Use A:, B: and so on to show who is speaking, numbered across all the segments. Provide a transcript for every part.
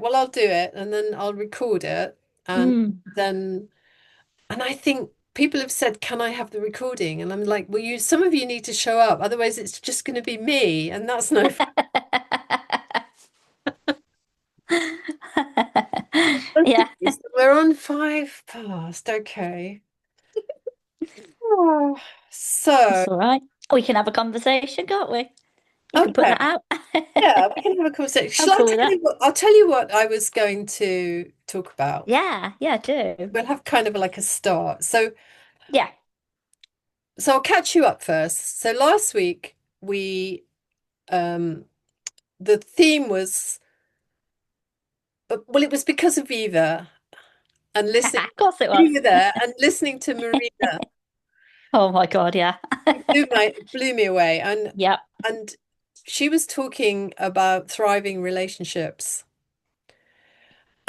A: Well, I'll do it and then I'll record it and
B: Mm.
A: then and I think people have said, "Can I have the recording?" And I'm like, "Well, some of you need to show up, otherwise it's just going to be me, and that's no fun."
B: Yeah,
A: Okay, so we're on 5 past. Okay. Oh, so,
B: that's all right. We can have a conversation, can't we? You can put
A: okay.
B: that out.
A: Yeah, we can have a conversation.
B: I'm
A: Shall I
B: cool with
A: tell
B: that.
A: you what? I'll tell you what I was going to talk about.
B: Yeah, yeah, do.
A: We'll have kind of like a start.
B: Yeah,
A: So I'll catch you up first. So last week we um the theme was well, it was because of Viva and listening.
B: of course it
A: You
B: was.
A: were there and listening to Marina
B: Oh my God, yeah.
A: blew me away.
B: Yep.
A: And she was talking about thriving relationships.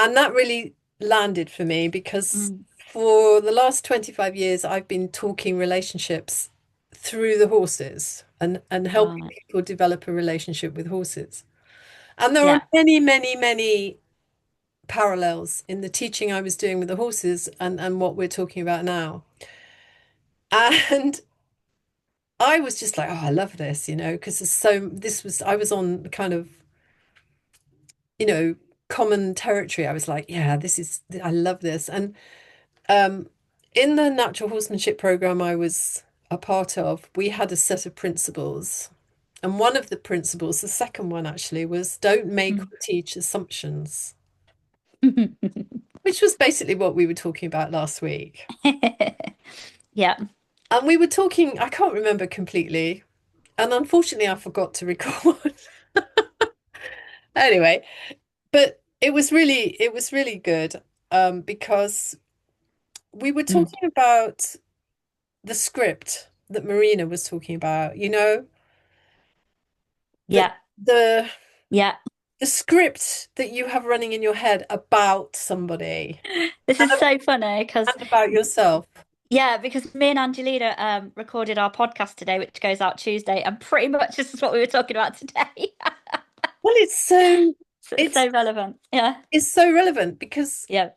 A: And that really landed for me because
B: Mm.
A: for the last 25 years, I've been talking relationships through the horses and helping
B: Right.
A: people develop a relationship with horses. And there are
B: Yeah.
A: many, many, many parallels in the teaching I was doing with the horses and what we're talking about now. And I was just like, oh, I love this, because I was on kind of, you know, common territory. I was like, yeah, I love this. And Um, in the natural horsemanship program I was a part of, we had a set of principles. And one of the principles, the second one actually, was don't make or
B: Mm.
A: teach assumptions, which was basically what we were talking about last week.
B: Yeah.
A: And we were talking, I can't remember completely. And unfortunately, I forgot to record. Anyway, but it was really good because we were
B: Mm.
A: talking about the script that Marina was talking about, that
B: Yeah.
A: the
B: Yeah.
A: the script that you have running in your head about somebody
B: This is so funny because
A: and about yourself.
B: yeah, because me and Angelina recorded our podcast today, which goes out Tuesday, and pretty much this is what we were talking about today.
A: Well,
B: So it's
A: it's
B: so relevant. Yeah.
A: it's so relevant because
B: Yeah.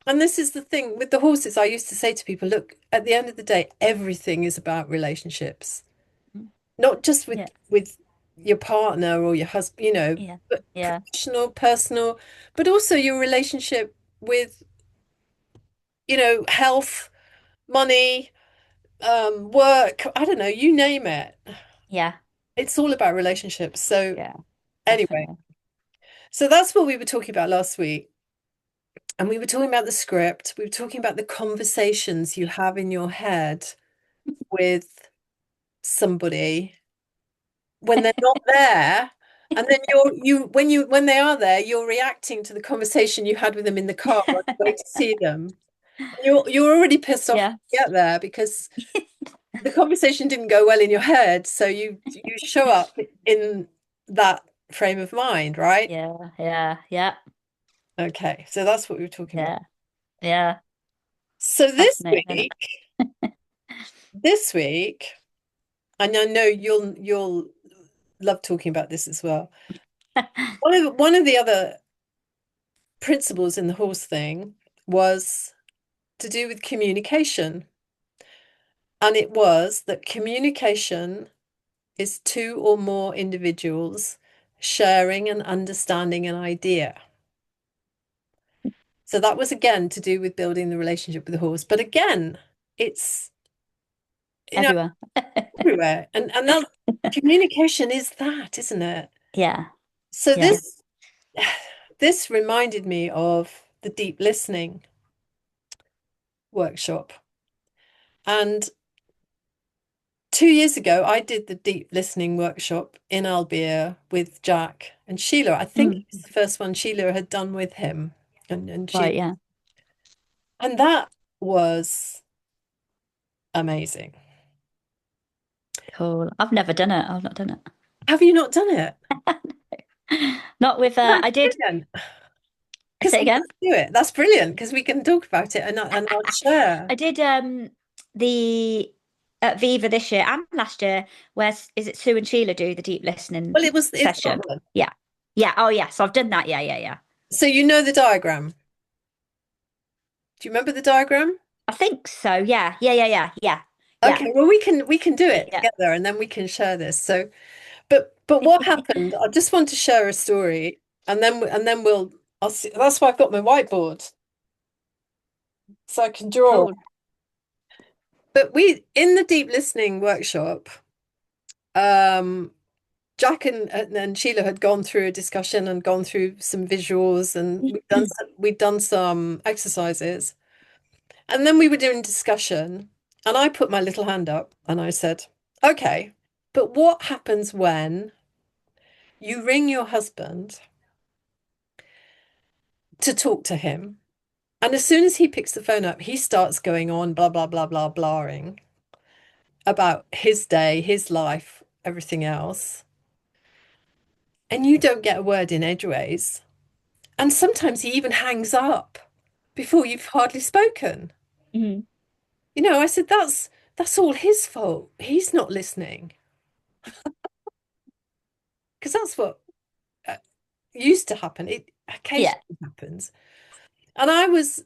A: and this is the thing with the horses. I used to say to people, look, at the end of the day, everything is about relationships, not just
B: Yeah.
A: with your partner or your husband,
B: Yeah.
A: but
B: Yeah.
A: professional, personal, but also your relationship with, health, money, work, I don't know, you name it.
B: Yeah.
A: It's all about relationships. So
B: Yeah.
A: anyway,
B: Definitely.
A: so that's what we were talking about last week. And we were talking about the script. We were talking about the conversations you have in your head with somebody when they're not there. And then when they are there, you're reacting to the conversation you had with them in the car on the way to see them. You're already pissed off when
B: Yeah.
A: you get there because the conversation didn't go well in your head, so you show up in that frame of mind, right?
B: Yeah. Yeah. Yeah.
A: Okay, so that's what we were talking about.
B: Yeah. Yeah.
A: So
B: It's fascinating,
A: this week, and I know you'll love talking about this as well.
B: isn't
A: One of the other principles in the horse thing was to do with communication, and it was that communication is two or more individuals sharing and understanding an idea. So that was again to do with building the relationship with the horse. But again, it's you know
B: everywhere.
A: everywhere. And that communication is that, isn't it?
B: Yeah.
A: So
B: Yeah.
A: this reminded me of the deep listening workshop. And 2 years ago, I did the deep listening workshop in Albia with Jack and Sheila. I think it
B: Mm.
A: was the first one Sheila had done with him. And
B: Right.
A: she
B: Yeah.
A: and that was amazing.
B: Cool. I've never done it. I've not done it.
A: Have you not done it?
B: Not with
A: That's
B: I did
A: brilliant. Because
B: say
A: I
B: it again.
A: want to do it. That's brilliant because we can talk about it and I'll share.
B: I did the at Viva this year and last year, where is it Sue and Sheila do the deep listening
A: Well, in
B: session?
A: Scotland.
B: Yeah. Yeah. Oh yeah. So I've done that. Yeah, yeah, yeah.
A: So you know the diagram. Do you remember the diagram?
B: I think so. Yeah. Yeah. Yeah. Yeah. Yeah. Yeah.
A: Okay, well we can do it
B: Yeah.
A: together and then we can share this. So, but what happened? I just want to share a story, and then we'll. I'll see. That's why I've got my whiteboard so I can draw.
B: Cool.
A: But we in the deep listening workshop, um, Jack and Sheila had gone through a discussion and gone through some visuals, and we'd done some exercises, and then we were doing discussion, and I put my little hand up and I said, "Okay, but what happens when you ring your husband to talk to him?" And as soon as he picks the phone up, he starts going on blah, blah, blah, blah, blahing about his day, his life, everything else. And you don't get a word in edgeways. And sometimes he even hangs up before you've hardly spoken.
B: Mhm.
A: I said, that's all his fault. He's not listening. Because that's what uh, used to happen. It
B: Yeah.
A: occasionally happens. And I was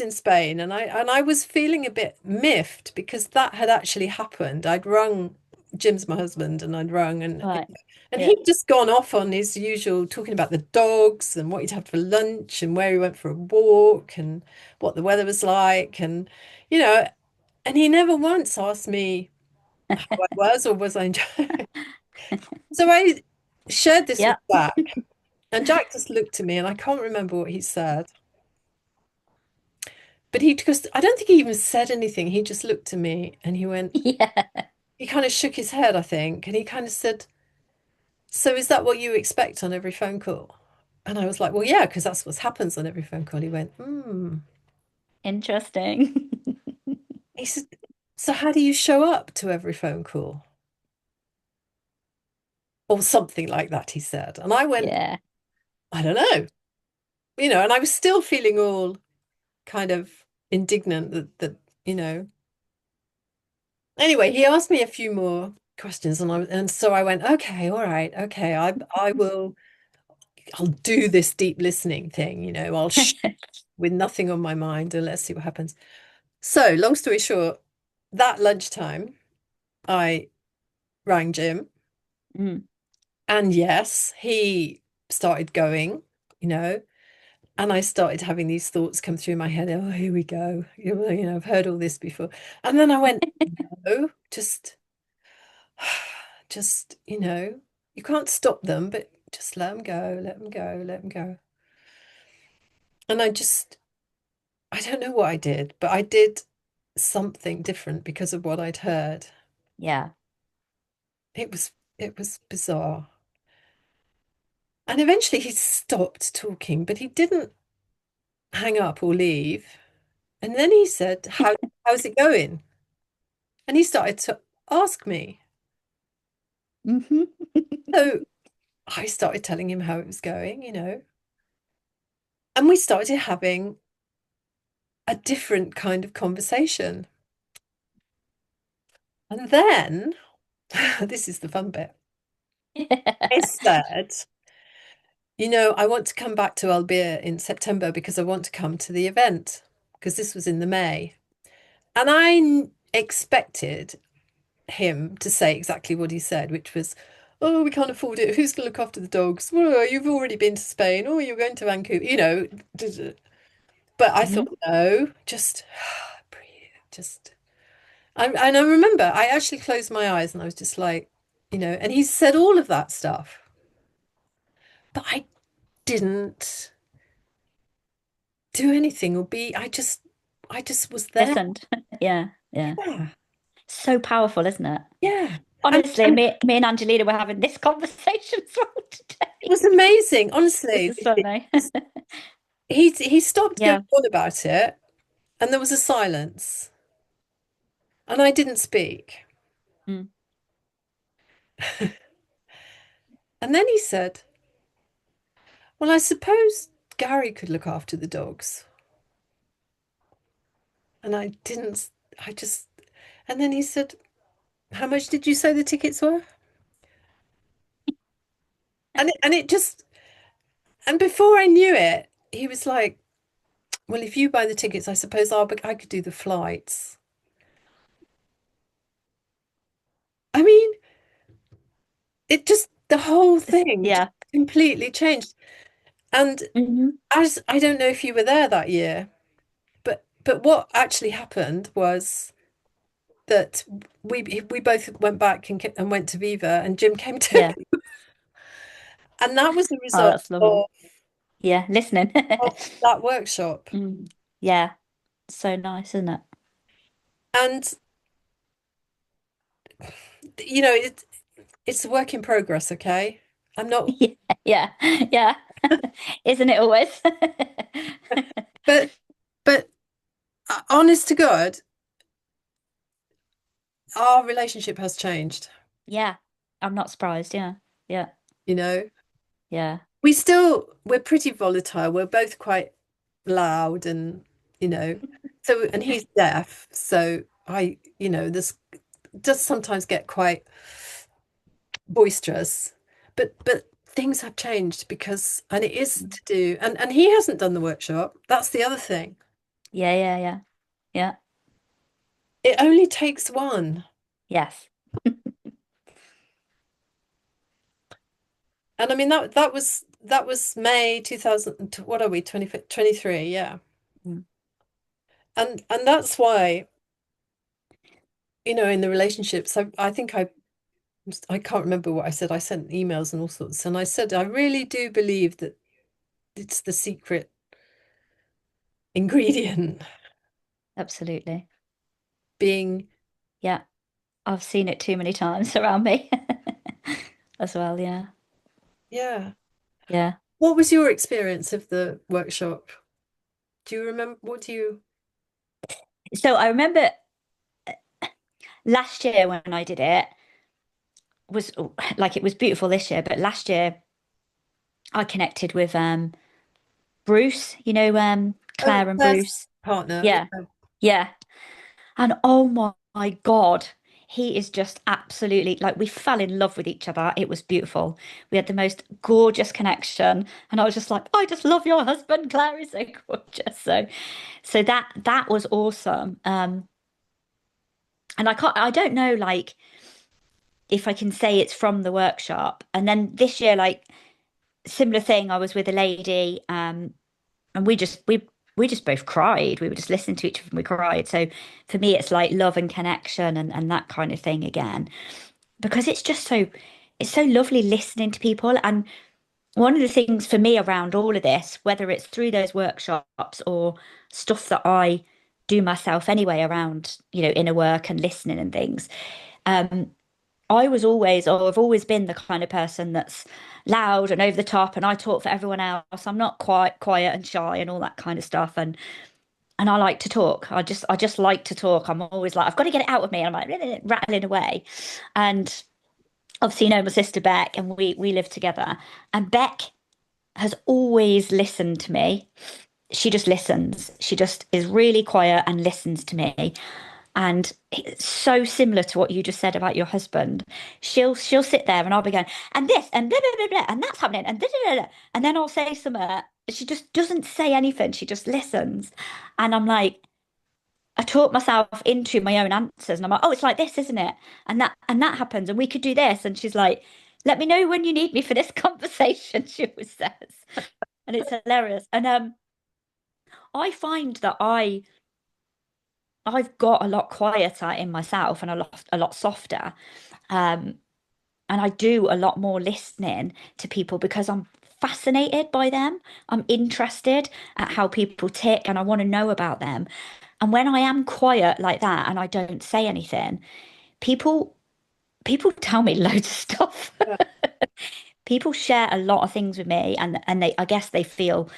A: in Spain and I was feeling a bit miffed because that had actually happened. I'd rung Jim's my husband and I'd rung
B: Right.
A: and
B: Yeah.
A: he'd just gone off on his usual talking about the dogs and what he'd had for lunch and where he went for a walk and what the weather was like and you know and he never once asked me how I was or was I enjoying. So I shared this with
B: Yeah.
A: Jack and Jack just looked at me and I can't remember what he said. But he just, I don't think he even said anything. He just looked at me and he went,
B: Yeah.
A: he kind of shook his head, I think. And he kind of said, "So is that what you expect on every phone call?" And I was like, "Well, yeah, because that's what happens on every phone call." He went, "Hmm."
B: Interesting.
A: He said, "So how do you show up to every phone call?" Or something like that, he said. And I went,
B: Yeah.
A: "I don't know." And I was still feeling all kind of indignant that. you know. Anyway, he asked me a few more questions and so I went, "Okay, all right, okay, I'll do this deep listening thing, I'll with nothing on my mind and let's see what happens." So, long story short, that lunchtime, I rang Jim,
B: Mm.
A: and yes, he started going, you know, and I started having these thoughts come through my head. Oh, here we go. I've heard all this before. And then I went, "No, just, you can't stop them, but just let them go, let them go, let them go." And I don't know what I did, but I did something different because of what I'd heard.
B: Yeah.
A: It was bizarre. And eventually he stopped talking, but he didn't hang up or leave. And then he said, how's it going?" And he started to ask me.
B: Hmm.
A: So I started telling him how it was going. And we started having a different kind of conversation. And then, this is the fun bit. I said, "I want to come back to Albia in September because I want to come to the event," because this was in the May. And expected him to say exactly what he said, which was, "Oh, we can't afford it. Who's going to look after the dogs? Well, you've already been to Spain. Oh, you're going to Vancouver. But I
B: Hmm.
A: thought, no, just breathe. And I remember I actually closed my eyes and I was just like, and he said all of that stuff, but I didn't do anything or I just was there.
B: Listened. Yeah. Yeah.
A: Yeah.
B: So powerful, isn't it?
A: Yeah. And,
B: Honestly,
A: and
B: me and Angelina were having this conversation as well
A: it
B: today.
A: was amazing,
B: This
A: honestly.
B: is funny.
A: He stopped going
B: Yeah.
A: on about it, and there was a silence, and I didn't speak.
B: Mm.
A: And then he said, "Well, I suppose Gary could look after the dogs." And I didn't, I just, and then he said, "How much did you say the tickets were?" And it just, And before I knew it, he was like, well, if you buy the tickets, I suppose I could do the flights. I mean, it just, the whole thing just
B: Yeah.
A: completely changed. And
B: Hmm.
A: as I don't know if you were there that year, but what actually happened was that we both went back and went to Viva, and Jim came too.
B: Yeah.
A: And that was the
B: Oh,
A: result
B: that's lovely. Yeah, listening.
A: of that workshop.
B: Mm. Yeah, so nice, isn't it?
A: And it's a work in progress, okay? I'm not,
B: Yeah, yeah, yeah. Isn't it always?
A: but but honest to God, our relationship has changed,
B: Yeah, I'm not surprised. Yeah, yeah,
A: you know.
B: yeah.
A: We're pretty volatile. We're both quite loud and, you know, and he's deaf, so this does sometimes get quite boisterous. But things have changed because and it is to do and he hasn't done the workshop. That's the other thing.
B: Yeah, yeah, yeah, yeah.
A: It only takes one.
B: Yes.
A: And I mean that was May 2000, what are we, 2023, yeah.
B: Mm.
A: And that's why, in the relationships, I think I can't remember what I said. I sent emails and all sorts, and I said I really do believe that it's the secret ingredient
B: Absolutely.
A: being,
B: Yeah, I've seen it too many times around me as well. Yeah,
A: yeah.
B: yeah.
A: What was your experience of the workshop? Do you remember? What do you?
B: So I remember last year when I did it was like it was beautiful this year, but last year I connected with Bruce,
A: Oh,
B: Claire and
A: first
B: Bruce.
A: partner.
B: Yeah,
A: Yeah.
B: yeah. And oh my God, he is just absolutely like we fell in love with each other. It was beautiful. We had the most gorgeous connection. And I was just like, I just love your husband. Claire is so gorgeous. So that was awesome. And I don't know like if I can say it's from the workshop. And then this year, like similar thing, I was with a lady, and we just both cried. We were just listening to each other and we cried. So for me, it's like love and connection and that kind of thing again, because it's so lovely listening to people. And one of the things for me around all of this, whether it's through those workshops or stuff that I do myself anyway around, inner work and listening and things, I was always, or I've always been the kind of person that's loud and over the top, and I talk for everyone else. I'm not quite quiet and shy and all that kind of stuff. And I like to talk. I just like to talk. I'm always like, I've got to get it out of me. And I'm like rattling away. And obviously, my sister Beck, and we live together. And Beck has always listened to me. She just listens. She just is really quiet and listens to me. And it's so similar to what you just said about your husband. She'll sit there and I'll be going, and this and blah, blah, blah, blah, and that's happening and blah, blah, blah, blah. And then I'll say something. She just doesn't say anything. She just listens. And I'm like, I talk myself into my own answers and I'm like, oh, it's like this, isn't it? And that happens, and we could do this. And she's like, let me know when you need me for this conversation, she always says. And it's hilarious. And I find that I've got a lot quieter in myself and a lot softer. Um, and I do a lot more listening to people because I'm fascinated by them. I'm interested at how people tick and I want to know about them. And when I am quiet like that and I don't say anything, people people tell me loads of stuff.
A: Yeah.
B: People share a lot of things with me and I guess they feel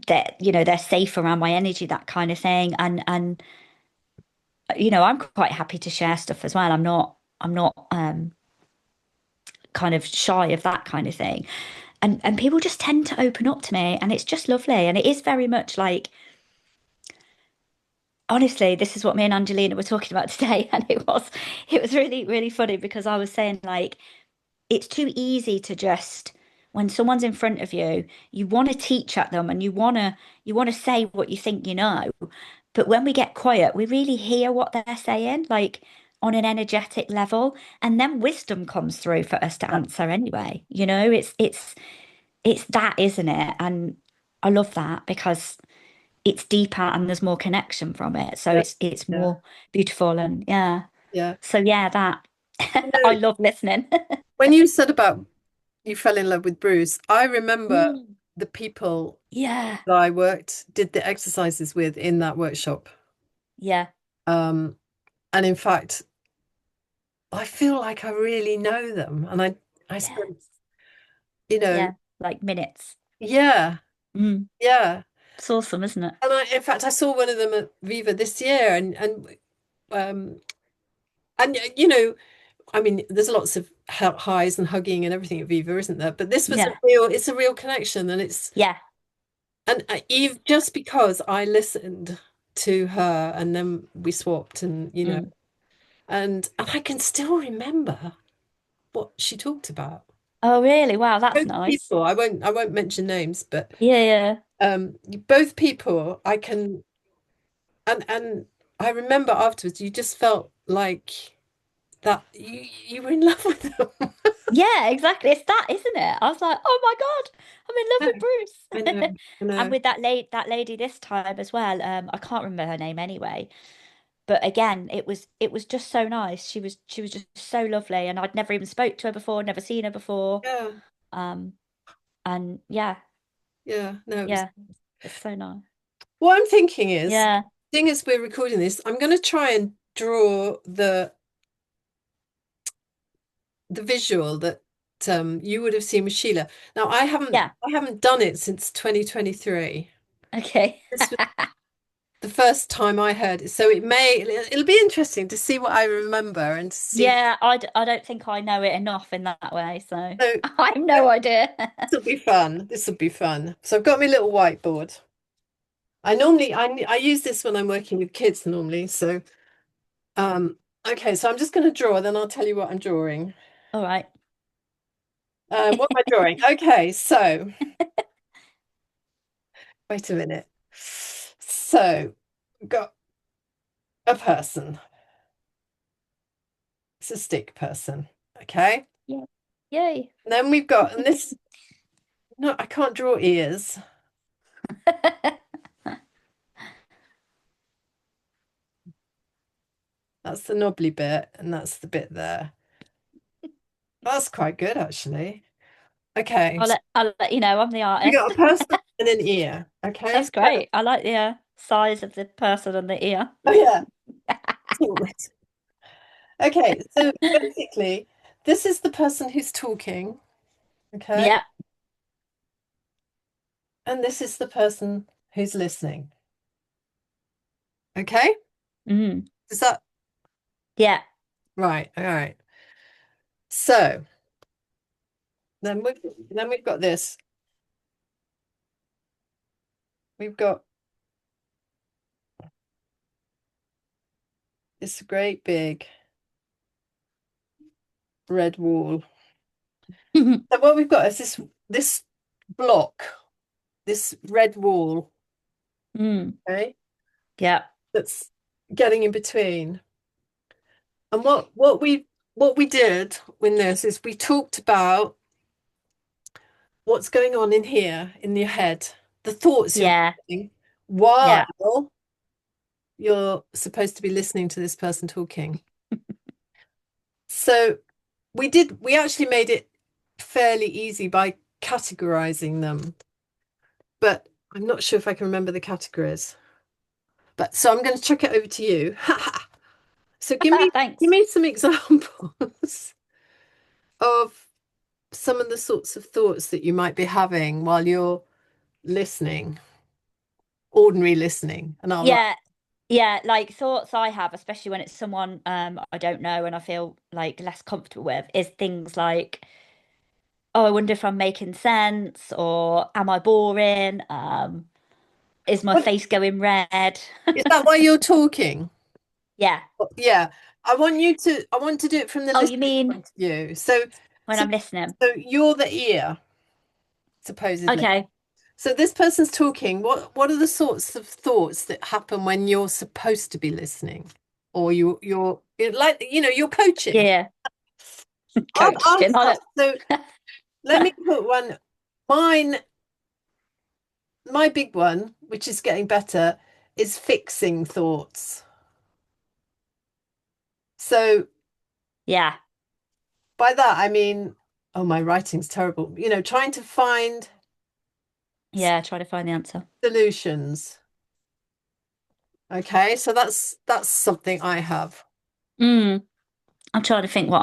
B: that, they're safe around my energy, that kind of thing. And I'm quite happy to share stuff as well. I'm not kind of shy of that kind of thing. And people just tend to open up to me and it's just lovely. And it is very much like, honestly, this is what me and Angelina were talking about today. And it was really, really funny because I was saying like, it's too easy to just, when someone's in front of you, you want to teach at them and you want to say what you think you know. But when we get quiet, we really hear what they're saying, like on an energetic level, and then wisdom comes through for us to
A: Yeah,
B: answer anyway. It's that, isn't it? And I love that because it's deeper and there's more connection from it. So
A: yeah,
B: it's
A: yeah,
B: more beautiful and yeah.
A: yeah.
B: So yeah, that
A: You
B: I
A: know,
B: love listening.
A: when you said about you fell in love with Bruce, I remember
B: Mm.
A: the people
B: Yeah,
A: that did the exercises with in that workshop.
B: yeah,
A: Um, and in fact, I feel like I really know them. And I
B: yeah,
A: spent, you know,
B: yeah. Like minutes.
A: yeah,
B: Mm.
A: yeah.
B: It's awesome, isn't it?
A: And in fact, I saw one of them at Viva this year, um, and I mean, there's lots of highs and hugging and everything at Viva, isn't there? But this was
B: Yeah,
A: it's a real connection, and
B: yeah.
A: Eve, just because I listened to her, and then we swapped, and
B: Mm.
A: and I can still remember what she talked about.
B: Oh, really? Wow, that's
A: Both
B: nice.
A: people, I won't mention names, but
B: Yeah, yeah,
A: both people I can and I remember afterwards you just felt like that you were in love with them.
B: yeah. Exactly. It's that, isn't it? I was like, oh my God, I'm in love with
A: I know,
B: Bruce.
A: I
B: And
A: know.
B: with that lady this time as well. I can't remember her name anyway. But again, it was just so nice. She was just so lovely, and I'd never even spoke to her before, never seen her before.
A: Yeah,
B: Um, and yeah,
A: yeah. No, it was.
B: yeah, it's so nice.
A: What I'm thinking is,
B: Yeah,
A: seeing as we're recording this, I'm going to try and draw the visual that you would have seen with Sheila. Now,
B: yeah.
A: I haven't done it since 2023.
B: Okay.
A: This was the first time I heard it, so it'll be interesting to see what I remember and to see.
B: Yeah, I don't think I know it enough in that way, so
A: So
B: I have no idea.
A: this will be fun. This will be fun. So I've got my little whiteboard. I use this when I'm working with kids normally. So okay, so I'm just going to draw, then I'll tell you what I'm drawing.
B: All right.
A: What am I drawing? Okay, so wait a minute. So we've got a person. It's a stick person. Okay.
B: Yeah. Yay.
A: And then we've got, and this, no, I can't draw ears. That's the knobbly bit, and that's the bit there. That's quite good, actually. Okay,
B: I'll
A: so
B: let you know I'm the
A: we got
B: artist.
A: a person and an ear. Okay.
B: That's great. I like the size of the person and the ear.
A: Oh yeah. Okay, so basically, this is the person who's talking. Okay.
B: Yeah.
A: And this is the person who's listening. Okay.
B: Mm.
A: Is that
B: Yeah.
A: right? All right. So then we've got this. We've got this great big red wall. So what we've got is this block, this red wall,
B: Mm.
A: okay,
B: Yeah.
A: that's getting in between. And what we did in this is we talked about what's going on in here in your head, the thoughts you're
B: Yeah.
A: having
B: Yeah.
A: while you're supposed to be listening to this person talking. So we actually made it fairly easy by categorizing them, but I'm not sure if I can remember the categories. But so I'm going to chuck it over to you. So give
B: Thanks.
A: me some examples of some of the sorts of thoughts that you might be having while you're listening, ordinary listening, and I'll write.
B: Yeah. Yeah, like thoughts I have, especially when it's someone I don't know and I feel like less comfortable with, is things like, oh, I wonder if I'm making sense or am I boring? Is my
A: What
B: face going red?
A: is that why you're talking?
B: Yeah.
A: Yeah. I want to do it from the
B: Oh, you
A: listener's
B: mean
A: point of view. So
B: when
A: so
B: I'm listening?
A: so you're the ear. supposedly.
B: Okay.
A: So this person's talking. What are the sorts of thoughts that happen when you're supposed to be listening, or you're like you're coaching.
B: Yeah.
A: I'll
B: Coaching.
A: start. So let me put one. Mine, my big one, which is getting better, is fixing thoughts. So
B: Yeah.
A: by that I mean, oh, my writing's terrible. Trying to find
B: Yeah. Try to find the answer.
A: solutions. Okay, so that's something I have.
B: Mm. I'm trying to think what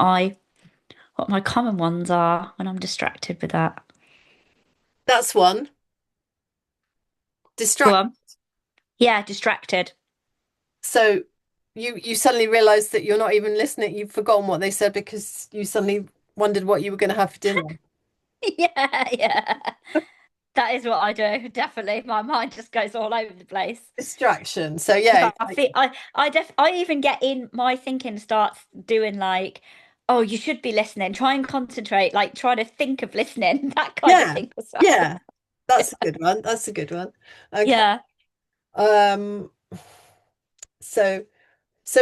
B: my common ones are when I'm distracted with that.
A: That's one.
B: Go
A: Distract.
B: on. Yeah, distracted.
A: So you suddenly realize that you're not even listening. You've forgotten what they said because you suddenly wondered what you were going to have for dinner.
B: Yeah, yeah. That is what I do, definitely. My mind just goes all over the place.
A: Distraction. So
B: Because
A: yeah,
B: I feel I even get in my thinking starts doing like, oh, you should be listening. Try and concentrate, like try to think of listening, that kind of
A: yeah,
B: thing as well.
A: yeah. That's a good one. That's a good one. Okay.
B: Yeah.
A: Um, so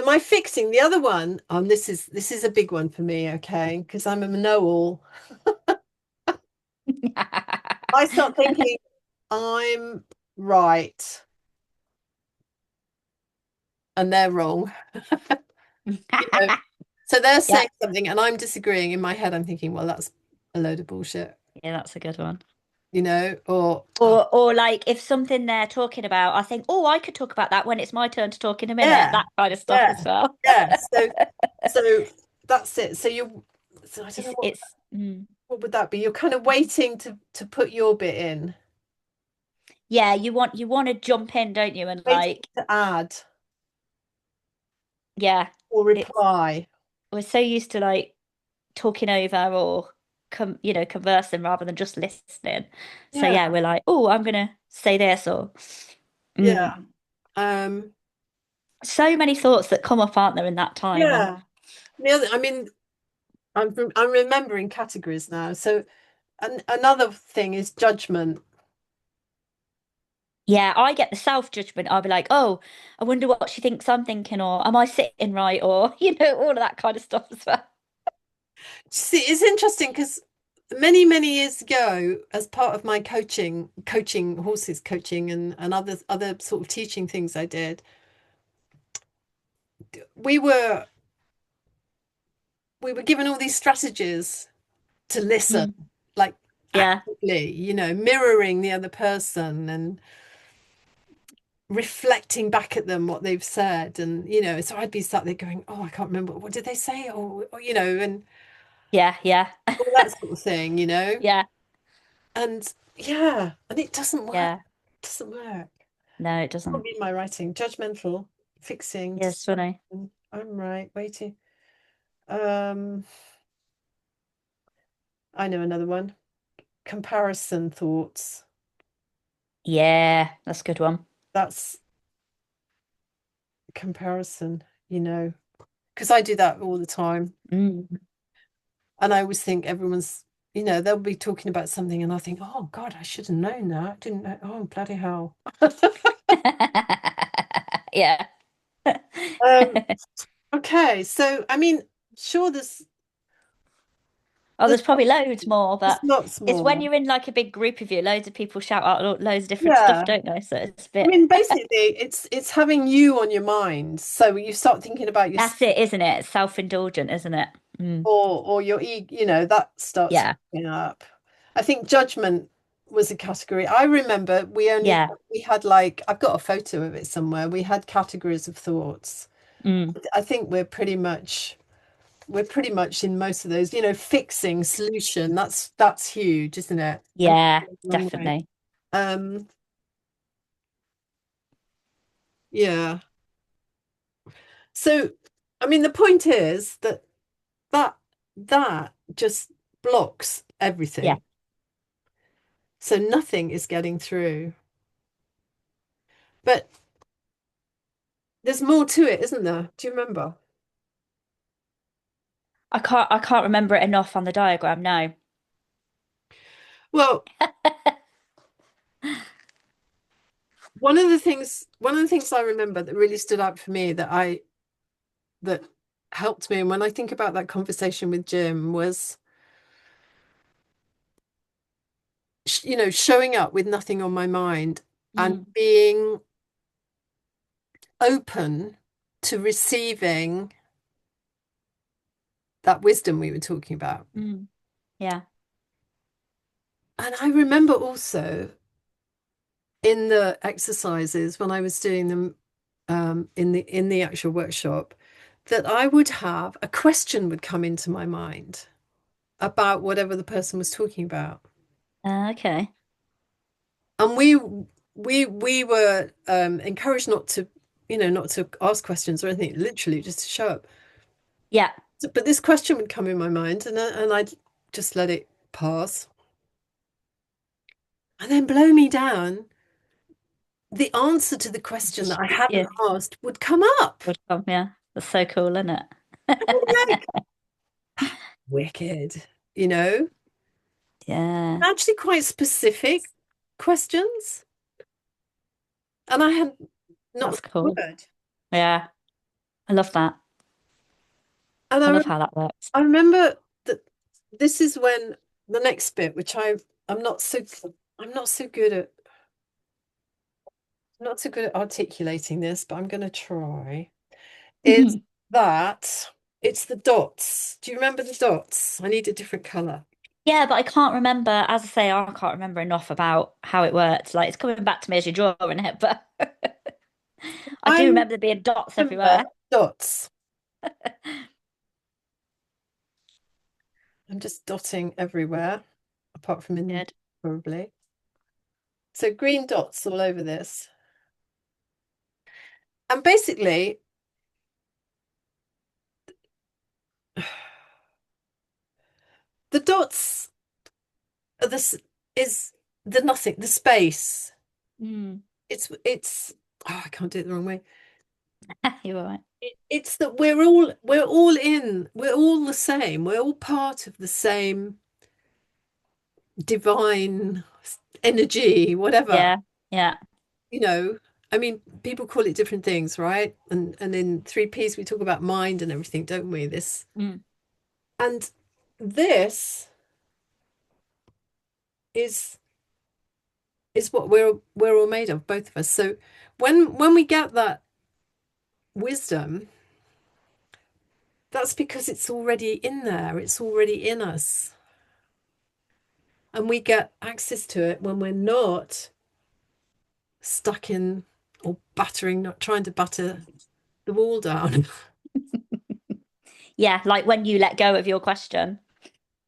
A: my fixing, the other one, this is a big one for me, okay? Because I'm a know-all. I start thinking I'm right and they're wrong. You know, so they're
B: Yeah,
A: saying something and I'm disagreeing. In my head, I'm thinking, well, that's a load of bullshit,
B: yeah, that's a good one.
A: or oh,
B: Or like if something they're talking about, I think, oh, I could talk about that when it's my turn to talk in a minute.
A: yeah,
B: That kind of stuff
A: yeah,
B: as well.
A: yeah. So that's it. So I don't know what
B: It's
A: what would that be? You're kind of waiting to put your bit in,
B: yeah, you want to jump in, don't you? And
A: waiting
B: like,
A: to add
B: yeah,
A: or
B: it's
A: reply.
B: we're so used to like talking over or conversing rather than just listening. So
A: Yeah,
B: yeah, we're like, oh, I'm gonna say this or
A: yeah.
B: mm.
A: Um,
B: So many thoughts that come up, aren't there, in that time? And
A: yeah. I mean, I'm remembering categories now. So another thing is judgment.
B: yeah, I get the self-judgment. I'll be like, oh, I wonder what she thinks I'm thinking, or am I sitting right, or all of that kind of stuff as well.
A: See, it's interesting because many years ago, as part of my coaching horses coaching and other sort of teaching things I did, we were we were given all these strategies to listen,
B: Mm,
A: like
B: yeah,
A: actively, mirroring the other person and reflecting back at them what they've said. And, so I'd be sat there going, oh, I can't remember. What did they say? Or and
B: yeah, yeah,
A: all that sort of thing.
B: yeah,
A: And yeah, and it doesn't work.
B: yeah.
A: It doesn't work.
B: No, it doesn't.
A: Not be my writing. Judgmental, fixing,
B: Yeah, it's funny.
A: distraction. I'm right. Waiting. Um, I know another one. Comparison thoughts.
B: Yeah, that's a good one.
A: That's comparison, because I do that all the time.
B: Mm.
A: And I always think they'll be talking about something and I think, oh God, I should have known that. Didn't know. Oh, bloody hell.
B: Yeah.
A: Um, okay, so I mean, sure,
B: Oh,
A: there's
B: there's probably loads more,
A: there's
B: but
A: lots
B: it's when
A: more.
B: you're in like a big group of you, loads of people shout out loads of different stuff,
A: Yeah.
B: don't they? So it's a
A: I
B: bit,
A: mean, basically, it's having you on your mind. So you start thinking about yourself
B: that's it, isn't it? It's self-indulgent, isn't it? Mm.
A: or your ego, that starts
B: Yeah.
A: coming up. I think judgment was a category. I remember
B: Yeah.
A: we had like I've got a photo of it somewhere. We had categories of thoughts.
B: Mm.
A: I think we're pretty much in most of those, fixing solution. That's huge, isn't it? And
B: Yeah,
A: a long way.
B: definitely.
A: Um, yeah. So, I mean, the point is that that just blocks
B: Yeah.
A: everything. So nothing is getting through. But there's more to it, isn't there? Do you remember?
B: I can't remember it enough on the diagram now.
A: Well, one of the things I remember that really stood out for me that helped me, and when I think about that conversation with Jim, was showing up with nothing on my mind and
B: Mm,
A: being open to receiving that wisdom we were talking about.
B: mm, yeah.
A: And I remember also in the exercises when I was doing them in the actual workshop that I would have a question would come into my mind about whatever the person was talking about.
B: Okay.
A: And we were encouraged not to, not to ask questions or anything, literally just to show up.
B: Yeah.
A: But this question would come in my mind, and I'd just let it pass, and then blow me down. The answer to the question that I
B: Yeah.
A: hadn't asked would come up.
B: Would come, yeah. That's so cool, isn't
A: And I'm
B: it?
A: like, wicked, you know,
B: Yeah.
A: actually quite specific questions. And I had not
B: That's
A: a
B: cool.
A: word.
B: Yeah. I love that.
A: And
B: I love how that works.
A: I remember that this is when the next bit, which I'm not so I'm not so good at not so good at articulating this, but I'm going to try. Is that it's the dots. Do you remember the dots? I need a different color.
B: Yeah, but I can't remember, as I say, I can't remember enough about how it works. Like it's coming back to me as you're drawing it, but I
A: I
B: do remember there being dots
A: remember
B: everywhere.
A: dots. I'm just dotting everywhere, apart from in
B: Good.
A: probably. So green dots all over this. And basically, the dots are this is the nothing, the space.
B: Mm.
A: It's oh, I can't do it the wrong way.
B: You're right.
A: It's that we're all the same. We're all part of the same divine energy, whatever.
B: Yeah. Yeah.
A: You know, I mean, people call it different things, right? And in three Ps we talk about mind and everything, don't we? This
B: Mm.
A: and this is is what we're all made of, both of us. So when we get that wisdom, that's because it's already in there. It's already in us. And we get access to it when we're not stuck in or battering, not trying to batter the wall down.
B: Yeah, like when you let go of your question,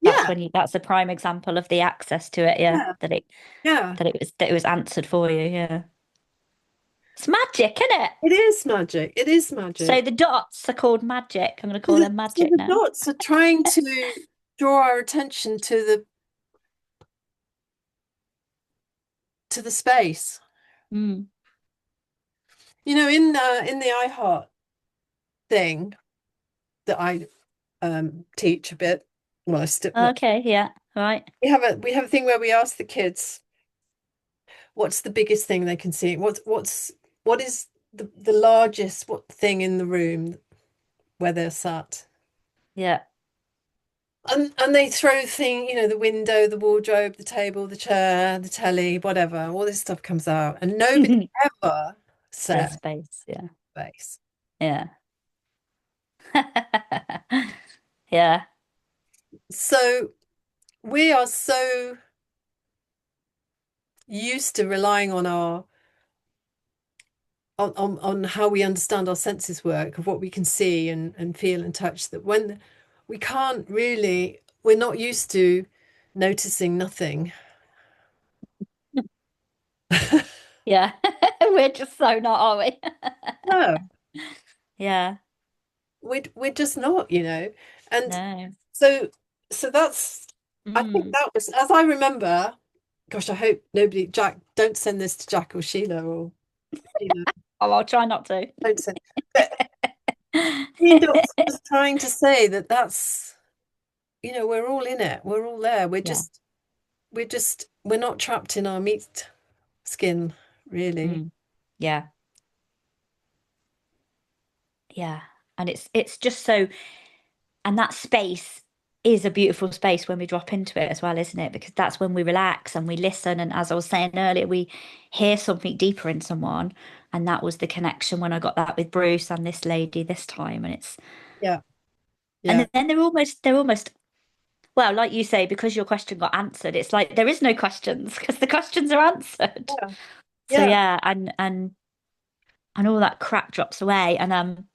B: that's
A: Yeah,
B: when you that's a prime example of the access to it, yeah,
A: yeah,
B: that it
A: yeah.
B: that it was answered for you, yeah. It's magic, isn't it?
A: It is magic. It is
B: So
A: magic.
B: the dots are called magic. I'm gonna
A: So
B: call them magic
A: the
B: now.
A: dots are trying to draw our attention to the space.
B: Mm.
A: In the iHeart thing that I teach a bit. Well, I still not.
B: Okay, yeah, right.
A: We have a thing where we ask the kids, what's the biggest thing they can see? What is the largest what thing in the room where they're sat?
B: Yeah.
A: And they throw the window, the wardrobe, the table, the chair, the telly, whatever. All this stuff comes out, and nobody ever
B: Says
A: said
B: space, yeah.
A: space.
B: Yeah. Yeah.
A: So we are so used to relying on our on how we understand our senses work, of what we can see and feel and touch, that when we can't really, we're not used to noticing nothing.
B: Yeah. We're just so not, are we?
A: No,
B: Yeah.
A: we're just not, And
B: No.
A: so that's I think
B: Mm.
A: that was, as I remember, gosh, I hope nobody, Jack, don't send this to Jack or Sheila or
B: Oh, I'll try not to.
A: don't send. But he was trying to say that that's, we're all in it. We're all there. We're
B: Yeah.
A: just we're not trapped in our meat skin, really.
B: Mm. Yeah, yeah. And it's just so, and that space is a beautiful space when we drop into it as well, isn't it? Because that's when we relax and we listen. And as I was saying earlier, we hear something deeper in someone. And that was the connection when I got that with Bruce and this lady this time. And it's,
A: Yeah, yeah,
B: and then they're almost, well, like you say, because your question got answered, it's like there is no questions because the questions are answered.
A: yeah,
B: So
A: yeah,
B: yeah, and all that crap drops away. And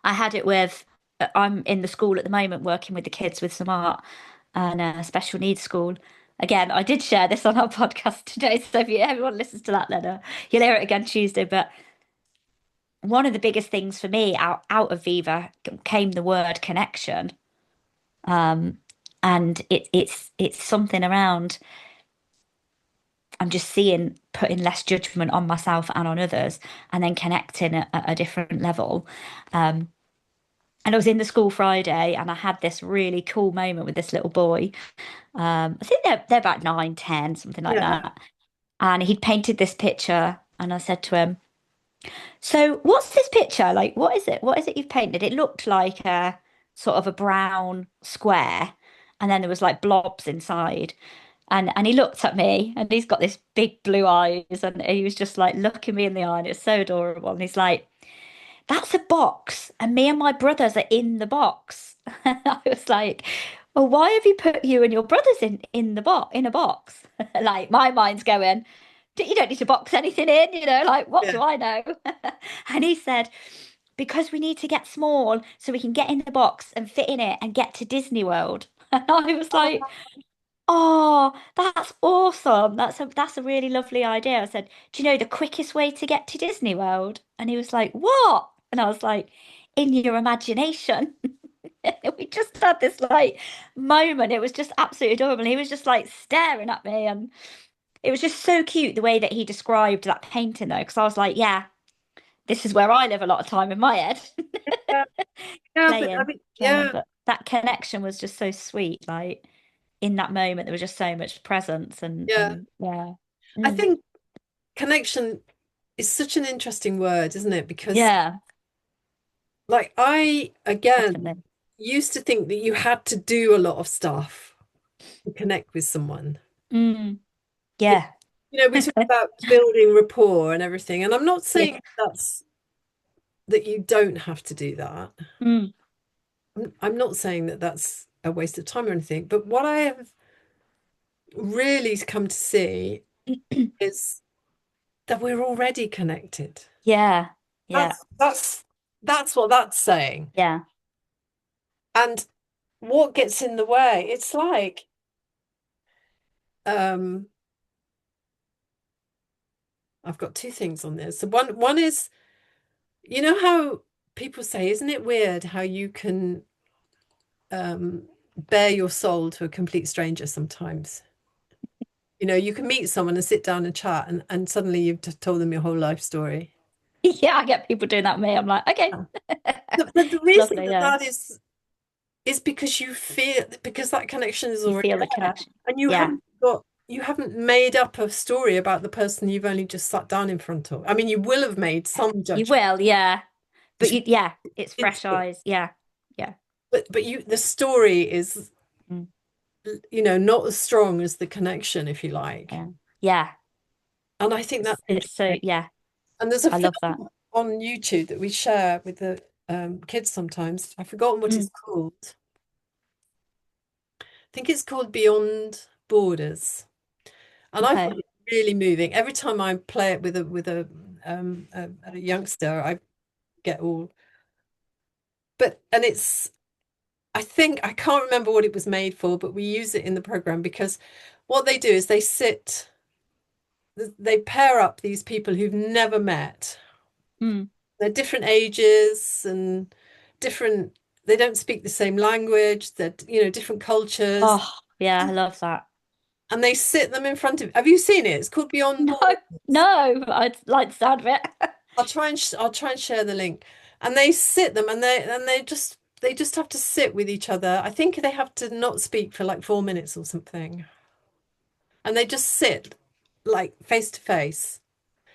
B: I had it with, I'm in the school at the moment working with the kids with some art and a special needs school. Again, I did share this on our podcast today, so if everyone listens to that, then you'll hear it again Tuesday. But one of the biggest things for me out of Viva came the word connection, and it's something around. I'm just seeing putting less judgment on myself and on others, and then connecting at a different level. And I was in the school Friday and I had this really cool moment with this little boy. I think they're about 9, 10, something like
A: yeah.
B: that. And he'd painted this picture and I said to him, "So what's this picture? Like, what is it? What is it you've painted?" It looked like a sort of a brown square, and then there was like blobs inside. And he looked at me and he's got this big blue eyes and he was just like looking me in the eye and it's so adorable. And he's like, "That's a box, and me and my brothers are in the box." And I was like, "Well, why have you put you and your brothers in the box in a box?" Like my mind's going, "You don't need to box anything in, like what
A: Yeah.
B: do I know?" And he said, "Because we need to get small so we can get in the box and fit in it and get to Disney World." And I was like, "Oh, that's awesome. That's a really lovely idea." I said, "Do you know the quickest way to get to Disney World?" And he was like, "What?" And I was like, "In your imagination." We just had this like moment. It was just absolutely adorable. He was just like staring at me, and it was just so cute the way that he described that painting, though, because I was like, "Yeah, this is where I live a lot of time in my head,
A: Yeah, yeah, but I
B: playing,
A: mean,
B: playing."
A: yeah,
B: But that connection was just so sweet. Like in that moment, there was just so much presence, and
A: yeah.
B: and yeah.
A: I
B: Mm.
A: think connection is such an interesting word, isn't it? Because
B: Yeah,
A: like I again
B: definitely.
A: used to think that you had to do a lot of stuff to connect with someone.
B: Mm,
A: That,
B: yeah.
A: we talk about building rapport and everything, and I'm not
B: Yeah.
A: saying that you don't have to do that.
B: Mm,
A: I'm not saying that that's a waste of time or anything, but what I have really come to see is that we're already connected.
B: yeah. Yeah.
A: That's what that's saying.
B: Yeah.
A: And what gets in the way? It's like um I've got two things on this. So one is, how people say, isn't it weird how you can bare your soul to a complete stranger sometimes? You can meet someone and sit down and chat and suddenly you've just told them your whole life story.
B: Yeah, I get people doing that with me. I'm like, okay.
A: Yeah. The
B: It's
A: reason
B: lovely,
A: that
B: yeah.
A: that is because that connection is
B: You
A: already
B: feel the
A: there
B: connection.
A: and
B: Yeah.
A: you haven't made up a story about the person you've only just sat down in front of. I mean, you will have made some
B: You
A: judgment.
B: will, yeah. But yeah, it's fresh
A: Instinct.
B: eyes. Yeah. Yeah.
A: But the story is,
B: Mm,
A: not as strong as the connection, if you like.
B: yeah. Yeah.
A: And I think that's
B: It's so,
A: interesting.
B: yeah,
A: And there's a
B: I love that.
A: film on YouTube that we share with the kids sometimes. I've forgotten what it's
B: Mm,
A: called. I think it's called Beyond Borders. And I
B: okay.
A: find it really moving. Every time I play it with a youngster, I get all. And I think I can't remember what it was made for, but we use it in the program because what they do is they pair up these people who've never met.
B: Mm.
A: They're different ages and different, they don't speak the same language, they're, different cultures.
B: Oh, yeah, I love that.
A: And they sit them in front of, have you seen it? It's called Beyond
B: No,
A: Borders.
B: no, I'd like the sound of it.
A: I'll try and share the link. And they sit them and they just they just have to sit with each other. I think they have to not speak for like 4 minutes or something. And they just sit like face to face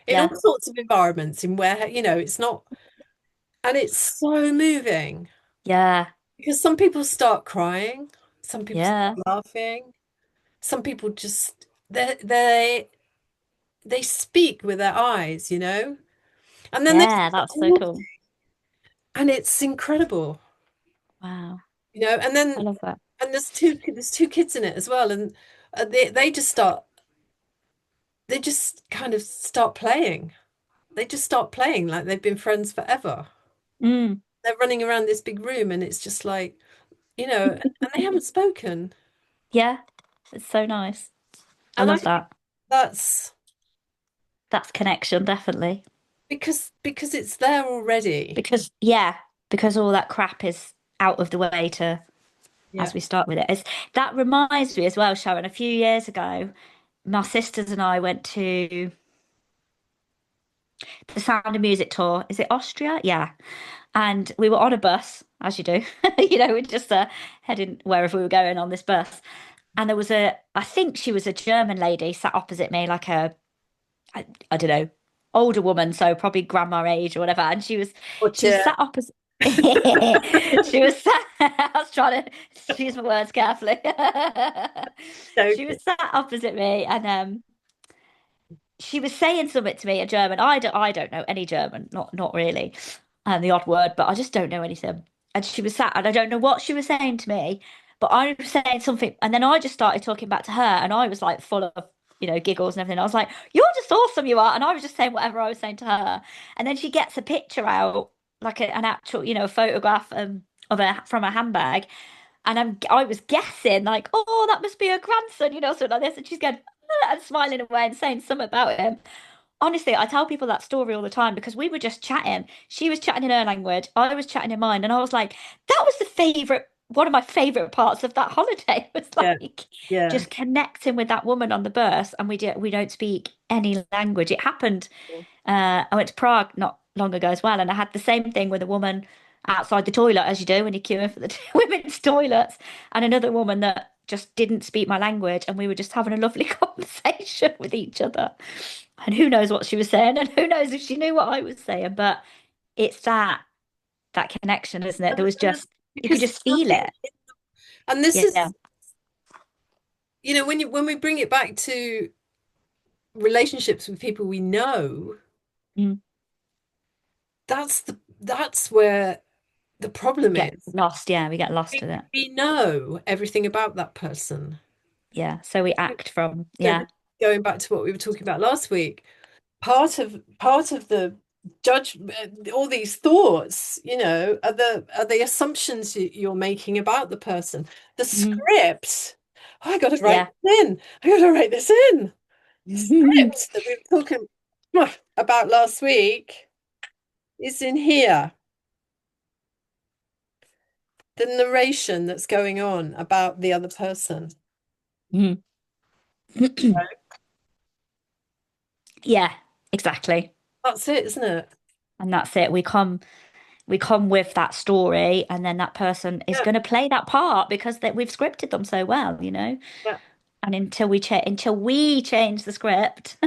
A: in all
B: Yeah.
A: sorts of environments in where, it's not, and it's so moving
B: Yeah.
A: because some people start crying, some people
B: Yeah.
A: start laughing, some people just they speak with their eyes. And then they
B: Yeah.
A: start
B: That's so
A: talking,
B: cool.
A: and it's incredible,
B: Wow.
A: and
B: I
A: then
B: love that.
A: and there's two kids in it as well, and they just kind of start playing. They just start playing like they've been friends forever.
B: Mm.
A: They're running around this big room, and it's just like, and they haven't spoken.
B: Yeah. It's so nice. I
A: And I
B: love
A: think
B: that.
A: that's
B: That's connection, definitely.
A: because it's there already.
B: Because, yeah, because all that crap is out of the way to,
A: Yeah.
B: as we start with it. That reminds me as well, Sharon, a few years ago, my sisters and I went to the Sound of Music tour. Is it Austria? Yeah. And we were on a bus, as you do. We're just heading wherever we were going on this bus. And there was I think she was a German lady sat opposite me, like I don't know, older woman, so probably grandma age or whatever. And
A: Watch
B: she was
A: it.
B: sat opposite. She was sat. I was trying to choose my words carefully. She
A: Joking.
B: was sat opposite me, and she was saying something to me in German. I don't know any German, not really, and the odd word, but I just don't know anything. And she was sat, and I don't know what she was saying to me, but I was saying something, and then I just started talking back to her, and I was like full of, giggles and everything. I was like, "You're just awesome, you are," and I was just saying whatever I was saying to her, and then she gets a picture out, like an actual, a photograph of a from a handbag, and I was guessing like, oh, that must be her grandson, something like this. And she's going and smiling away and saying something about him. Honestly, I tell people that story all the time because we were just chatting. She was chatting in her language, I was chatting in mine, and I was like, that was one of my favorite parts of that holiday was
A: Yeah.
B: like
A: Yeah.
B: just connecting with that woman on the bus, and we don't speak any language. It happened. I went to Prague not long ago as well, and I had the same thing with a woman outside the toilet, as you do when you're queuing for the women's toilets, and another woman that just didn't speak my language, and we were just having a lovely conversation with each other. And who knows what she was saying, and who knows if she knew what I was saying, but it's that connection, isn't it? There was
A: And
B: just you could
A: because
B: just
A: there's
B: feel
A: nothing,
B: it.
A: and this
B: Yeah.
A: is, when we bring it back to relationships with people we know,
B: Mm.
A: that's where the problem
B: Get
A: is.
B: lost. Yeah, we get lost
A: We,
B: with it.
A: we know everything about that person.
B: Yeah. So we act from,
A: So
B: yeah.
A: going back to what we were talking about last week, part of the judge all these thoughts, are the assumptions you're making about the person. The
B: Mhm.
A: script. Oh, I got to write
B: Yeah.
A: this in. I got to write this in. The script that we were talking about last week is in here. The narration that's going on about the other person.
B: Mhm. Yeah, exactly.
A: That's it, isn't it?
B: And that's it. We come with that story, and then that person is
A: Yeah,
B: going to play that part because we've scripted them so well.
A: yeah.
B: And until we change the script,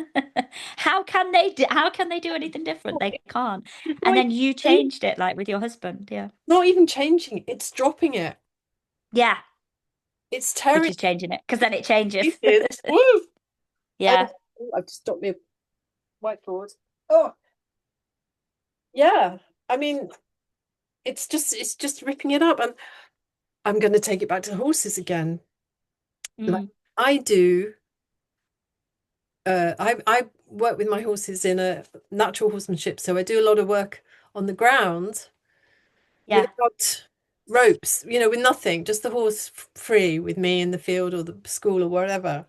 B: how can they do anything different? They can't.
A: It's
B: And
A: not
B: then
A: even
B: you
A: changing,
B: changed it like with your husband. Yeah.
A: not even changing, it's dropping it.
B: Yeah,
A: It's
B: which
A: tearing
B: is changing it because then it changes.
A: pieces. Woo! Oh,
B: Yeah.
A: I've just dropped me a whiteboard. Oh, yeah. I mean, it's just ripping it up, and I'm going to take it back to the horses again. Like
B: Mm,
A: I do. I work with my horses in a natural horsemanship, so I do a lot of work on the ground
B: yeah.
A: without ropes, with nothing, just the horse free with me in the field or the school or wherever.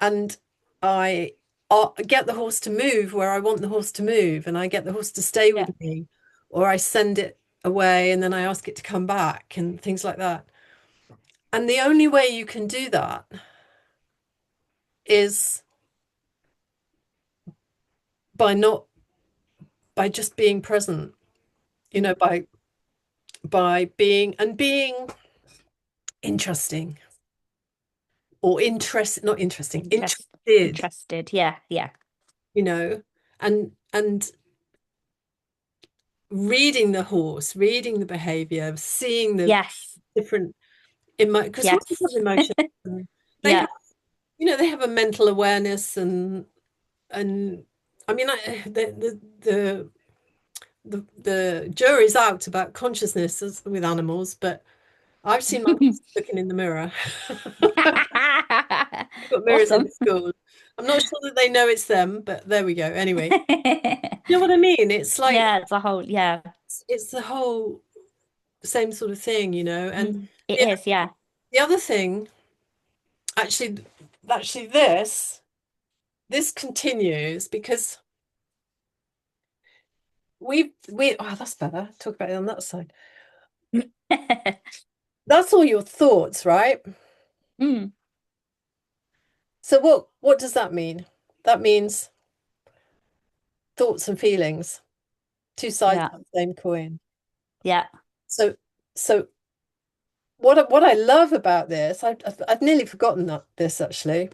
A: And I get the horse to move where I want the horse to move, and I get the horse to stay
B: Yeah.
A: with me, or I send it away and then I ask it to come back and things like that. And the only way you can do that is by not by just being present, by by being interesting or not interesting, interested,
B: Interested. Yeah, yeah.
A: you know, and reading the horse, reading the behavior, seeing the
B: Yes.
A: different emotion, because horses have
B: Yes.
A: emotions and they
B: Yeah.
A: have, they have a mental awareness and I mean, the jury's out about consciousness with animals, but I've seen my horse looking in the mirror. We've got mirrors in the
B: Awesome.
A: school. I'm not sure that they know it's them, but there we go. Anyway, you know what I mean? It's like
B: Yeah, it's a whole, yeah.
A: it's the whole same sort of thing, And
B: Mm, it
A: the,
B: is, yeah.
A: the other thing, actually, actually, this continues because we oh, that's better. Talk about it on that side. That's all your thoughts, right?
B: Mm,
A: So what does that mean? That means thoughts and feelings, two sides
B: yeah,
A: of the same coin.
B: yeah.
A: So so what I love about this, I've nearly forgotten this actually.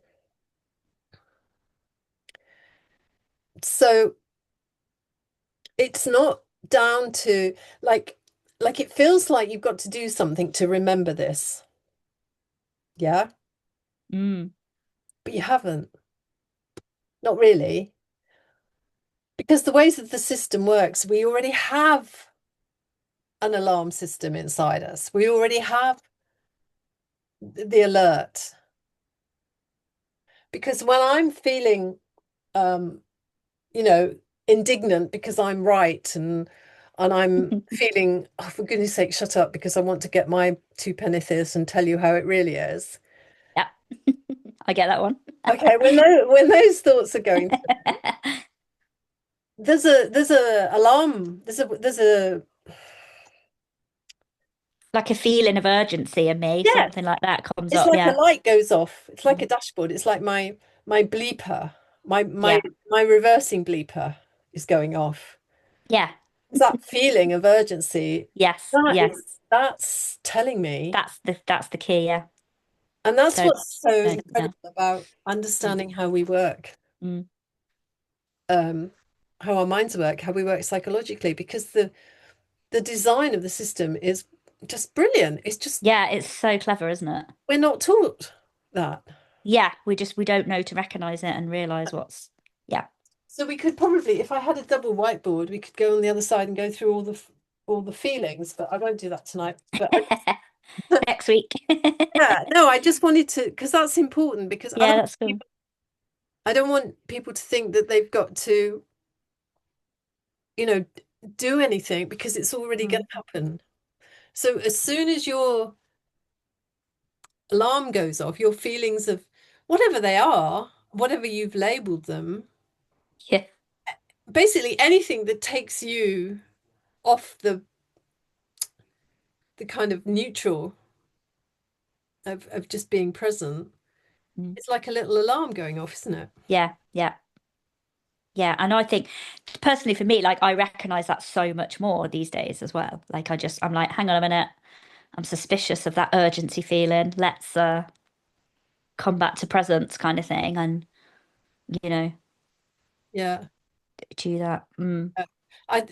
A: So it's not down to like it feels like you've got to do something to remember this. Yeah,
B: Mm.
A: but you haven't. Not really. Because the ways that the system works, we already have an alarm system inside us. We already have the alert. Because when I'm feeling um, you know, indignant because I'm right and I'm feeling, oh, for goodness sake, shut up because I want to get my two pennyths and tell you how it really is.
B: Yeah, I get that one.
A: Okay, when those thoughts are going through, there's a alarm, there's a
B: Like a feeling of urgency in me,
A: yeah,
B: something like that comes
A: it's
B: up.
A: like a
B: Yeah.
A: light goes off. It's like a
B: Mm.
A: dashboard. It's like my bleeper, my my
B: Yeah.
A: my reversing bleeper is going off.
B: Yeah.
A: It's that feeling of urgency.
B: Yes.
A: That
B: Yes.
A: is that's telling me.
B: That's the key. Yeah.
A: And that's
B: So,
A: what's so
B: so yeah.
A: incredible about
B: Mm,
A: understanding how we work,
B: mm.
A: um, how our minds work, how we work psychologically, because the design of the system is just brilliant. It's just
B: Yeah, it's so clever, isn't it?
A: we're not taught that.
B: Yeah, we don't know to recognize it and realize what's yeah.
A: So we could probably, if I had a double whiteboard, we could go on the other side and go through all the feelings, but I won't do that tonight. But
B: Next week.
A: yeah, no, I just wanted to because that's important because
B: Yeah, that's cool.
A: I don't want people to think that they've got to, you know, do anything because it's already going
B: Mm.
A: to happen. So as soon as your alarm goes off, your feelings of whatever they are, whatever you've labeled them,
B: Yeah.
A: basically anything that takes you off the kind of neutral of just being present,
B: Mm.
A: it's like a little alarm going off, isn't it?
B: Yeah, yeah. Yeah, and I think personally for me, like I recognize that so much more these days as well. Like I'm like, hang on a minute, I'm suspicious of that urgency feeling. Let's come back to presence kind of thing and you know,
A: Yeah.
B: do that. Mm.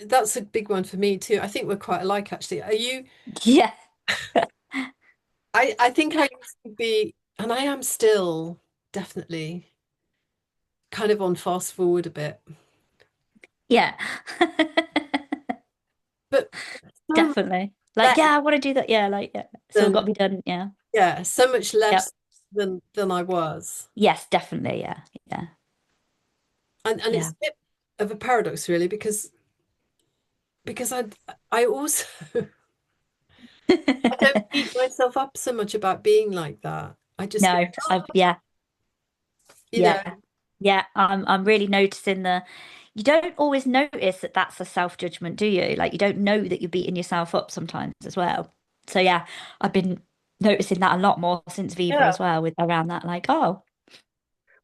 A: That's a big one for me too. I think we're quite alike actually. Are you
B: Yeah.
A: I think I used to be and I am still definitely kind of on fast forward a bit.
B: Yeah.
A: But so much
B: Definitely. Like,
A: less
B: yeah, I want to do that. Yeah, like yeah. It's all got
A: than
B: to be done. Yeah.
A: yeah, so much
B: Yep.
A: less than I was.
B: Yes, definitely. Yeah. Yeah.
A: And it's
B: Yeah.
A: a bit of a paradox really because I also I don't beat myself up so much about being like that. I just go,
B: No, yeah,
A: you know,
B: yeah, yeah. I'm really noticing you don't always notice that that's a self-judgment, do you? Like you don't know that you're beating yourself up sometimes as well. So yeah, I've been noticing that a lot more since Viva
A: yeah.
B: as well with around that, like, oh,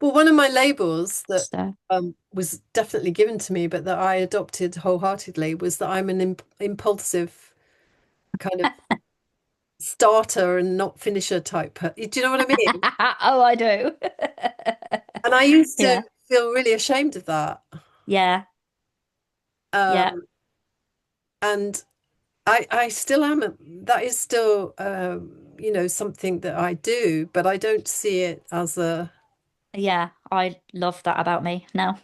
A: Well, one of my labels that
B: so
A: was definitely given to me, but that I adopted wholeheartedly was that I'm an impulsive kind of starter and not finisher type. Do you know what I mean?
B: Oh, I do.
A: And I used to
B: Yeah.
A: feel really ashamed of that.
B: Yeah. Yeah.
A: Um, and I still am. That is still, something that I do, but I don't see it as a,
B: Yeah. I love that about me now.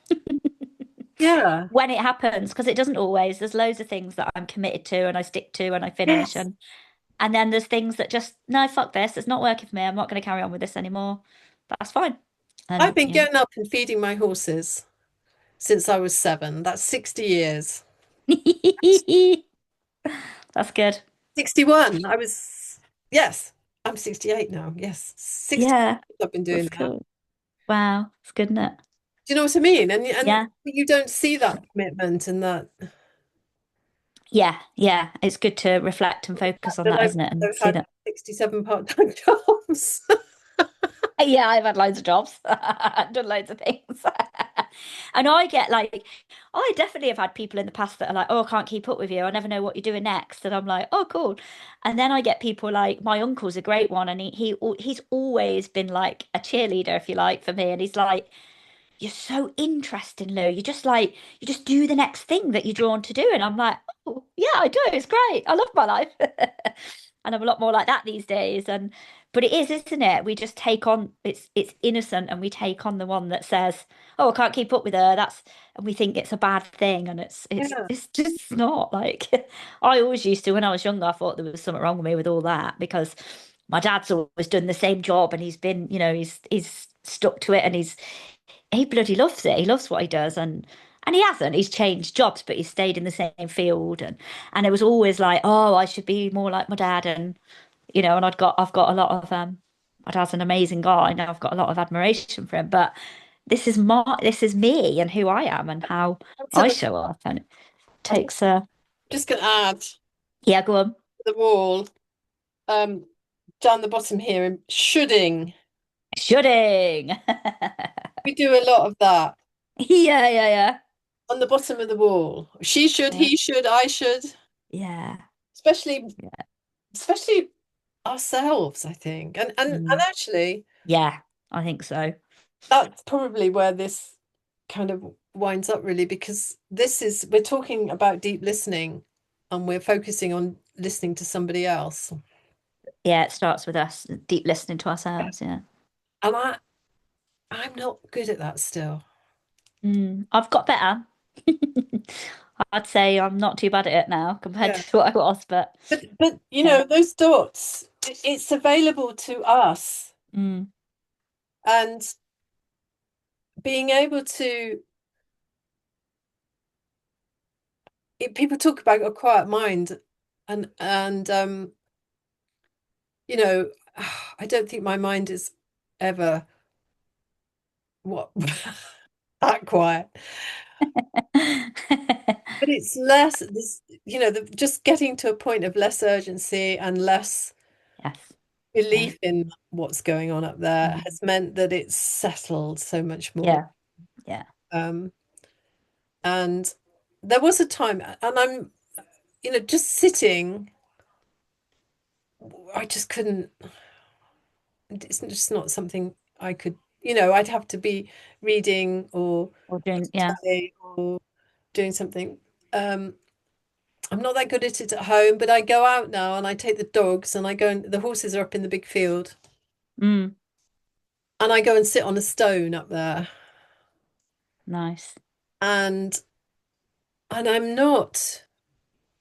A: yeah,
B: When it happens, because it doesn't always. There's loads of things that I'm committed to and I stick to and I finish
A: yes.
B: and then there's things that just no, fuck this. It's not working for me. I'm not going to carry on with this anymore. That's fine.
A: I've
B: And
A: been getting up and feeding my horses since I was 7. That's 60 years.
B: that's good.
A: 61. Yes, I'm 68 now. Yes, 60
B: Yeah,
A: years I've been doing
B: that's
A: that.
B: cool. Wow, it's good, isn't it?
A: Do you know what I mean? And
B: Yeah.
A: you don't see that commitment and that
B: Yeah, yeah. It's good to reflect and focus on
A: that
B: that, isn't it? And
A: I've
B: see
A: had
B: that.
A: 67 part-time jobs.
B: Yeah, I've had loads of jobs, done loads of things. And I get like, I definitely have had people in the past that are like, oh, I can't keep up with you. I never know what you're doing next. And I'm like, oh, cool. And then I get people like, my uncle's a great one. And he's always been like a cheerleader, if you like, for me. And he's like, you're so interesting, Lou. You just do the next thing that you're drawn to do. And I'm like, oh, yeah, I do. It's great. I love my life. And I'm a lot more like that these days. But it is, isn't it? We just take on it's innocent and we take on the one that says, oh, I can't keep up with her. And we think it's a bad thing. And
A: Yeah,
B: it's just not like I always used to when I was younger, I thought there was something wrong with me with all that because my dad's always done the same job and he's been, he's stuck to it and he bloody loves it. He loves what he does, and he hasn't. He's changed jobs, but he's stayed in the same field, and it was always like, oh, I should be more like my dad, and and I've got a lot of my dad's an amazing guy. Now I've got a lot of admiration for him, but this is me and who I am and how I
A: absolutely.
B: show up, and it
A: I'm
B: takes a
A: just going to add to
B: yeah, go on,
A: the wall, um, down the bottom here, shoulding.
B: shooting,
A: We do a lot of that
B: yeah, yeah, yeah,
A: on the bottom of the wall. She should,
B: yeah,
A: he should, I should,
B: yeah,
A: especially
B: yeah,
A: especially ourselves, I think. And
B: mm,
A: actually,
B: yeah. I think so.
A: that's probably where this kind of winds up really, because we're talking about deep listening and we're focusing on listening to somebody else.
B: Yeah, it starts with us deep listening to ourselves. Yeah.
A: And I'm not good at that still.
B: I've got better. I'd say I'm not too bad at it now compared
A: Yeah.
B: to what I was, but
A: But
B: yeah.
A: those dots, it's available to us.
B: Mm,
A: And being able to people talk about a quiet mind and you know, I don't think my mind is ever what that quiet. But it's less this, just getting to a point of less urgency and less
B: Yes. Yeah.
A: belief in what's going on up there
B: Mm,
A: has meant that it's settled so much more.
B: yeah. Yeah.
A: Um, and there was a time, and I'm, just sitting, I just couldn't, it's just not something I could, I'd have to be reading or
B: Or doing, yeah.
A: studying or doing something. Um, I'm not that good at it at home, but I go out now and I take the dogs and I go and the horses are up in the big field
B: Mm,
A: and I go and sit on a stone up there
B: nice.
A: and I'm not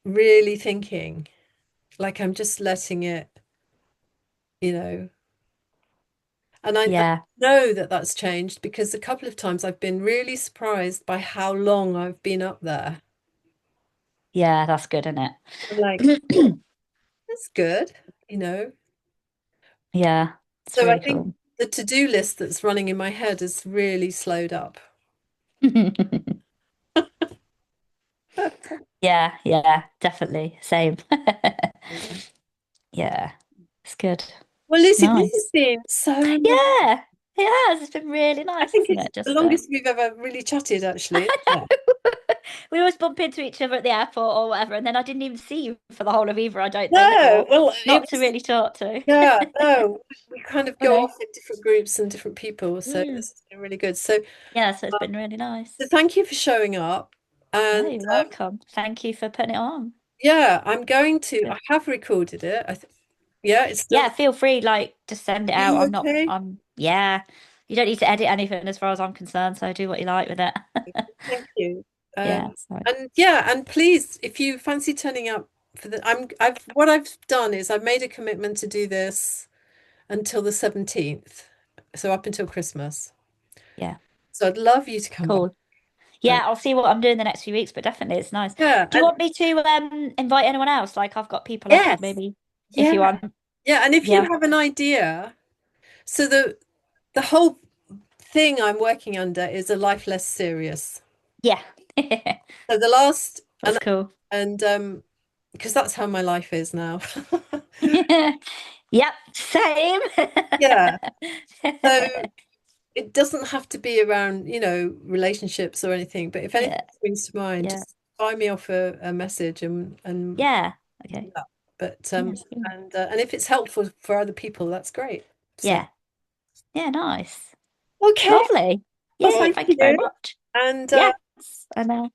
A: really thinking, like I'm just letting it, you know. And I
B: Yeah.
A: know that that's changed because a couple of times I've been really surprised by how long I've been up there.
B: Yeah, that's good, isn't
A: I'm like, oh,
B: it?
A: that's good.
B: Yeah. It's
A: So I
B: really
A: think
B: cool.
A: the to-do list that's running in my head has really slowed up.
B: Yeah, yeah, definitely. Same. Yeah. It's good.
A: Well, Lucy, this has
B: Nice.
A: been so nice.
B: Yeah. It has. It's been really
A: I
B: nice,
A: think
B: hasn't
A: it's
B: it?
A: the
B: Just
A: longest we've ever really chatted, actually, isn't it?
B: we always bump into each other at the airport or whatever, and then I didn't even see you for the whole of either, I don't think,
A: No,
B: or
A: well, it
B: not to
A: was,
B: really talk to.
A: yeah, no, we kind of
B: Oh
A: go
B: no.
A: off in different groups and different people. So
B: Mm.
A: this has been really good. So,
B: Yeah, so it's
A: uh,
B: been really nice.
A: so thank you for showing up.
B: No,
A: And
B: you're welcome. Thank you for putting it on.
A: yeah, I'm going to,
B: Good.
A: I have recorded it. Yeah, it's
B: Yeah,
A: still,
B: feel free, like, just send it
A: are
B: out.
A: you okay?
B: Yeah. You don't need to edit anything as far as I'm concerned, so do what you like with it.
A: Thank you.
B: Yeah, so
A: And yeah, and please, if you fancy turning up for what I've done is I've made a commitment to do this until the 17th. So up until Christmas.
B: yeah,
A: So I'd love you to come back.
B: cool.
A: Uh,
B: Yeah, I'll see what I'm doing the next few weeks, but definitely it's nice.
A: yeah,
B: Do you
A: and
B: want me to invite anyone else? Like I've got people I could
A: yes.
B: maybe if you
A: Yeah.
B: want.
A: Yeah, and if you
B: Yeah.
A: have an idea, so the whole thing I'm working under is a life less serious.
B: Yeah.
A: So the last
B: That's cool.
A: and because that's how my life is now.
B: Yep, same.
A: Yeah. So it doesn't have to be around, relationships or anything, but if anything
B: Yeah,
A: springs to mind,
B: yeah,
A: just fire me off a message and
B: yeah. Okay.
A: yeah. But
B: Yeah, sure.
A: and if it's helpful for other people, that's great. So
B: Yeah. Yeah, nice.
A: okay.
B: Lovely.
A: Well,
B: Yay,
A: thank
B: thank you very
A: you.
B: much.
A: And
B: Yes. And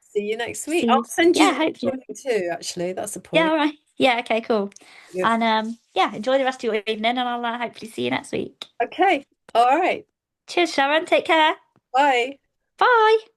A: see you next week.
B: see
A: I'll
B: you.
A: send you
B: Yeah,
A: the
B: hopefully.
A: recording too, actually. That's the
B: Yeah,
A: point.
B: all right. Yeah, okay, cool.
A: Yeah.
B: And yeah, enjoy the rest of your evening and I'll hopefully see you next week.
A: Okay. All right.
B: Cheers, Sharon. Take care.
A: Bye.
B: Bye.